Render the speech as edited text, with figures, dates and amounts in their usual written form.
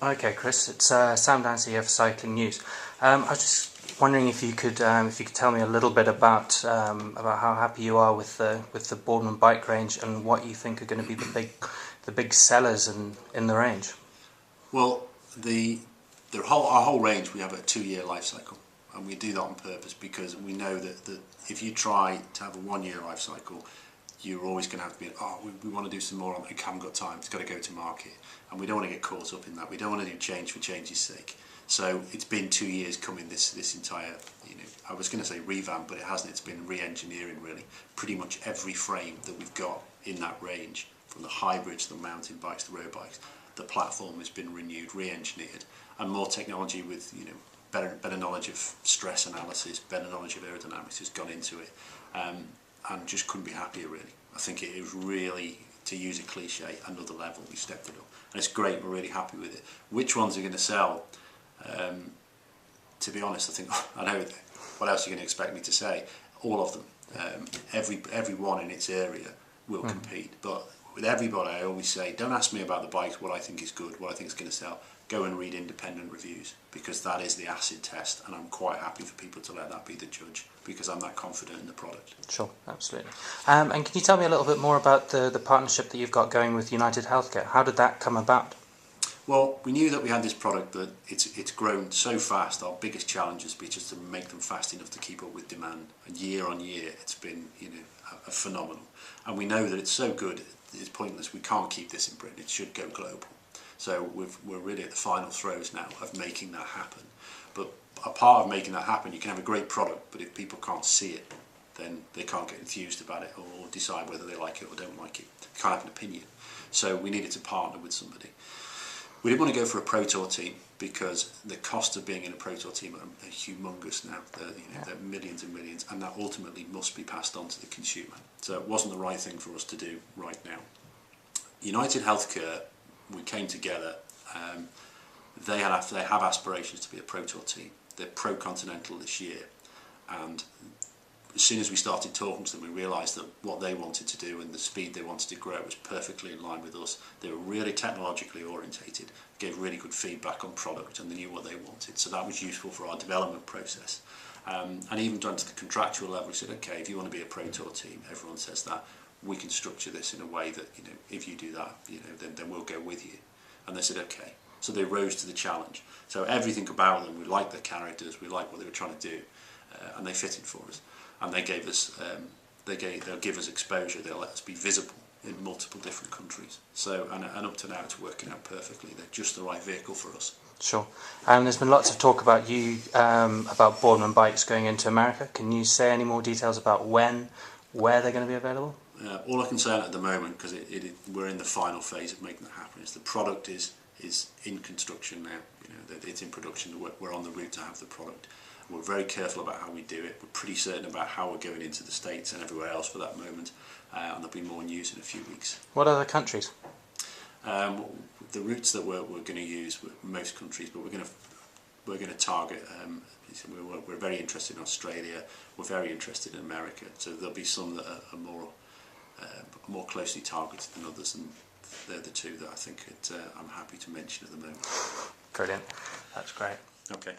Okay, Chris, it's Sam Dancy here for Cycling News. I was just wondering if you could tell me a little bit about how happy you are with the Boardman bike range and what you think are going to be the big sellers in the range. Well, our whole range, we have a 2-year life cycle, and we do that on purpose because we know that if you try to have a 1-year life cycle, you're always going to have to be, we want to do some more on it, we haven't got time, it's got to go to market, and we don't want to get caught up in that. We don't want to do change for change's sake. So it's been 2 years coming, this entire, I was going to say revamp, but it hasn't. It's been re-engineering, really. Pretty much every frame that we've got in that range, from the hybrids, the mountain bikes, the road bikes, the platform has been renewed, re-engineered, and more technology with better knowledge of stress analysis, better knowledge of aerodynamics has gone into it, and just couldn't be happier, really. I think it was really, to use a cliche, another level. We stepped it up, and it's great. We're really happy with it. Which ones are going to sell? To be honest, I think I know. What else are you going to expect me to say? All of them. Every one in its area will compete, but with everybody, I always say, don't ask me about the bikes, what I think is good, what I think is going to sell. Go and read independent reviews, because that is the acid test, and I'm quite happy for people to let that be the judge, because I'm that confident in the product. Sure, absolutely. And can you tell me a little bit more about the partnership that you've got going with United Healthcare? How did that come about? Well, we knew that we had this product that it's grown so fast. Our biggest challenge has been just to make them fast enough to keep up with demand. And year on year, it's been a phenomenal. And we know that it's so good, it's pointless. We can't keep this in Britain. It should go global. So we're really at the final throes now of making that happen. But a part of making that happen, you can have a great product, but if people can't see it, then they can't get enthused about it or decide whether they like it or don't like it. They can't have an opinion. So we needed to partner with somebody. We didn't want to go for a Pro Tour team because the cost of being in a Pro Tour team are humongous now. They're millions and millions, and that ultimately must be passed on to the consumer. So it wasn't the right thing for us to do right now. United Healthcare, we came together. They have aspirations to be a Pro Tour team. They're Pro Continental this year, and as soon as we started talking to them, we realised that what they wanted to do and the speed they wanted to grow was perfectly in line with us. They were really technologically orientated, gave really good feedback on product, and they knew what they wanted. So that was useful for our development process. And even down to the contractual level, we said, okay, if you want to be a Pro Tour team, everyone says that, we can structure this in a way that, if you do that, then we'll go with you. And they said, okay. So they rose to the challenge. So everything about them, we liked their characters, we liked what they were trying to do, and they fitted for us. And they gave us, they'll give us exposure. They'll let us be visible in multiple different countries. So, and up to now, it's working out perfectly. They're just the right vehicle for us. Sure. There's been lots of talk about about Boardman bikes going into America. Can you say any more details about when, where they're going to be available? All I can say at the moment, because we're in the final phase of making that happen, is the product is in construction now. It's in production. We're on the route to have the product. We're very careful about how we do it. We're pretty certain about how we're going into the States and everywhere else for that moment, and there'll be more news in a few weeks. What other countries? The routes that we're going to use with most countries, but we're going to target. We're very interested in Australia. We're very interested in America. So there'll be some that are more closely targeted than others, and they're the two that I think I'm happy to mention at the moment. Brilliant. That's great. Okay.